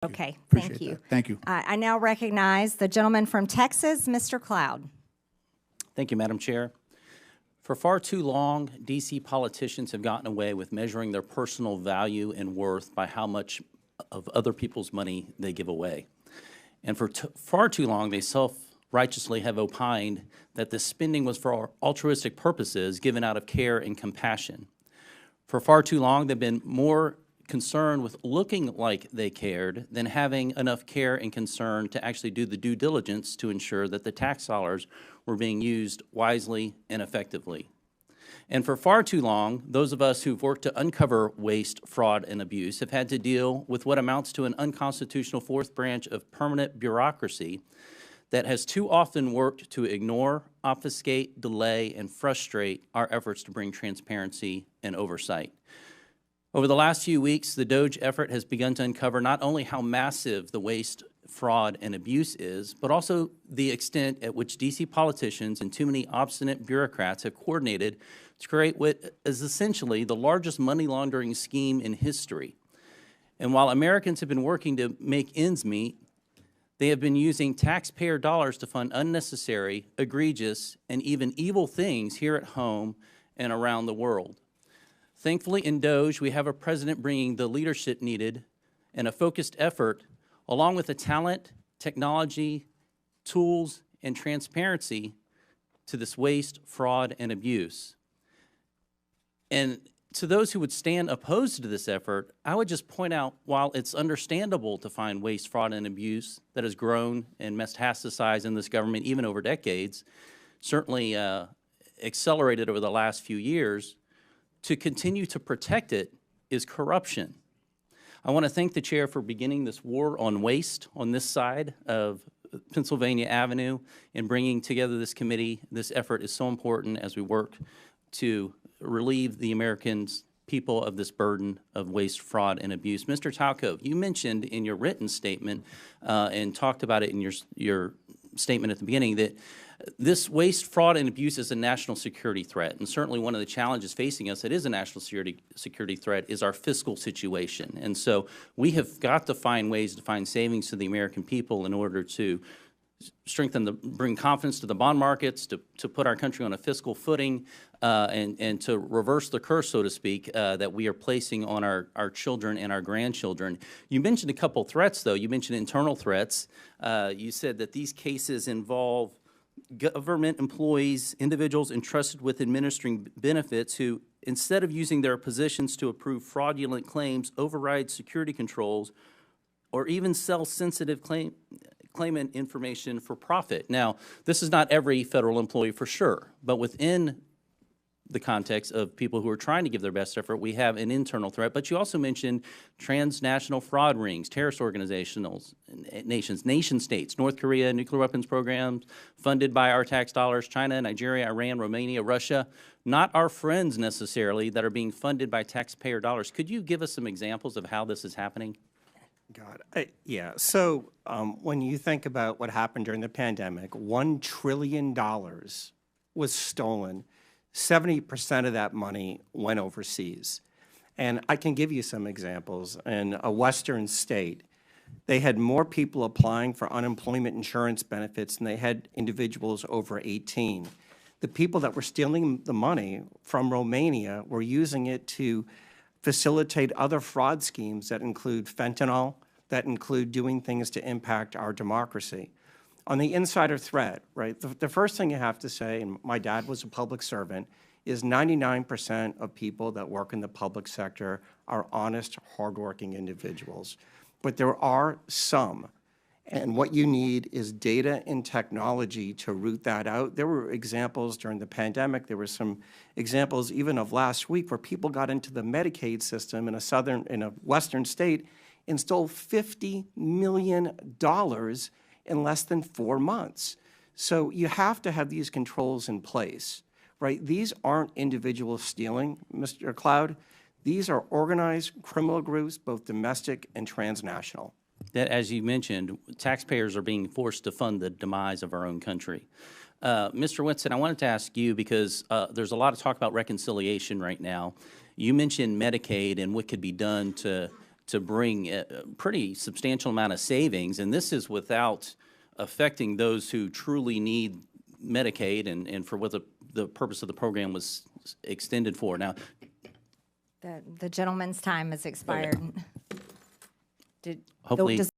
Okay, Appreciate thank you. that. Thank you. I now recognize the gentleman from Texas, Mr. Cloud. Thank you, Madam Chair. For far too long, D.C. politicians have gotten away with measuring their personal value and worth by how much of other people's money they give away. And for far too long, they self-righteously have opined that this spending was for altruistic purposes given out of care and compassion. For far too long, they've been more concerned with looking like they cared than having enough care and concern to actually do the due diligence to ensure that the tax dollars were being used wisely and effectively. And for far too long, those of us who've worked to uncover waste, fraud, and abuse have had to deal with what amounts to an unconstitutional fourth branch of permanent bureaucracy that has too often worked to ignore, obfuscate, delay, and frustrate our efforts to bring transparency and oversight. Over the last few weeks, the DOGE effort has begun to uncover not only how massive the waste, fraud, and abuse is, but also the extent at which D.C. politicians and too many obstinate bureaucrats have coordinated to create what is essentially the largest money laundering scheme in history. And while Americans have been working to make ends meet, they have been using taxpayer dollars to fund unnecessary, egregious, and even evil things here at home and around the world. Thankfully, in DOGE, we have a president bringing the leadership needed and a focused effort, along with the talent, technology, tools, and transparency to this waste, fraud, and abuse. And to those who would stand opposed to this effort, I would just point out, while it's understandable to find waste, fraud, and abuse that has grown and metastasized in this government even over decades, certainly accelerated over the last few years, to continue to protect it is corruption. I want to thank the chair for beginning this war on waste on this side of Pennsylvania Avenue and bringing together this committee. This effort is so important as we work to relieve the Americans, people of this burden of waste, fraud, and abuse. Mr. Talcove, you mentioned in your written statement and talked about it in your statement at the beginning that this waste, fraud, and abuse is a national security threat, and certainly one of the challenges facing us that is a national security threat is our fiscal situation. And so we have got to find ways to find savings to the American people in order to bring confidence to the bond markets, to put our country on a fiscal footing, and to reverse the curse, so to speak, that we are placing on our children and our grandchildren. You mentioned a couple threats, though. You mentioned internal threats. You said that these cases involve government employees, individuals entrusted with administering benefits who, instead of using their positions to approve fraudulent claims, override security controls, or even sell sensitive claimant information for profit. Now, this is not every federal employee for sure, but within the context of people who are trying to give their best effort, we have an internal threat. But you also mentioned transnational fraud rings, terrorist organizations, nation states, North Korea, nuclear weapons programs funded by our tax dollars, China, Nigeria, Iran, Romania, Russia, not our friends necessarily that are being funded by taxpayer dollars. Could you give us some examples of how this is happening? Yeah. So when you think about what happened during the pandemic, $1 trillion was stolen. 70% of that money went overseas. And I can give you some examples. In a Western state, they had more people applying for unemployment insurance benefits than they had individuals over 18. The people that were stealing the money from Romania were using it to facilitate other fraud schemes that include fentanyl, that include doing things to impact our democracy. On the insider threat, right, the first thing you have to say, and my dad was a public servant, is 99% of people that work in the public sector are honest, hardworking individuals. But there are some, and what you need is data and technology to root that out. There were examples during the pandemic. There were some examples even of last week where people got into the Medicaid system in a Western state and stole $50 million in less than 4 months. So you have to have these controls in place, right? These aren't individuals stealing, Mr. Cloud. These are organized criminal groups, both domestic and transnational. That, as you mentioned, taxpayers are being forced to fund the demise of our own country. Mr. Winston, I wanted to ask you, because there's a lot of talk about reconciliation right now. You mentioned Medicaid and what could be done to to bring a pretty substantial amount of savings, and this is without affecting those who truly need Medicaid and for what the purpose of the program was extended for. Now, The gentleman's time has expired. hopefully, Does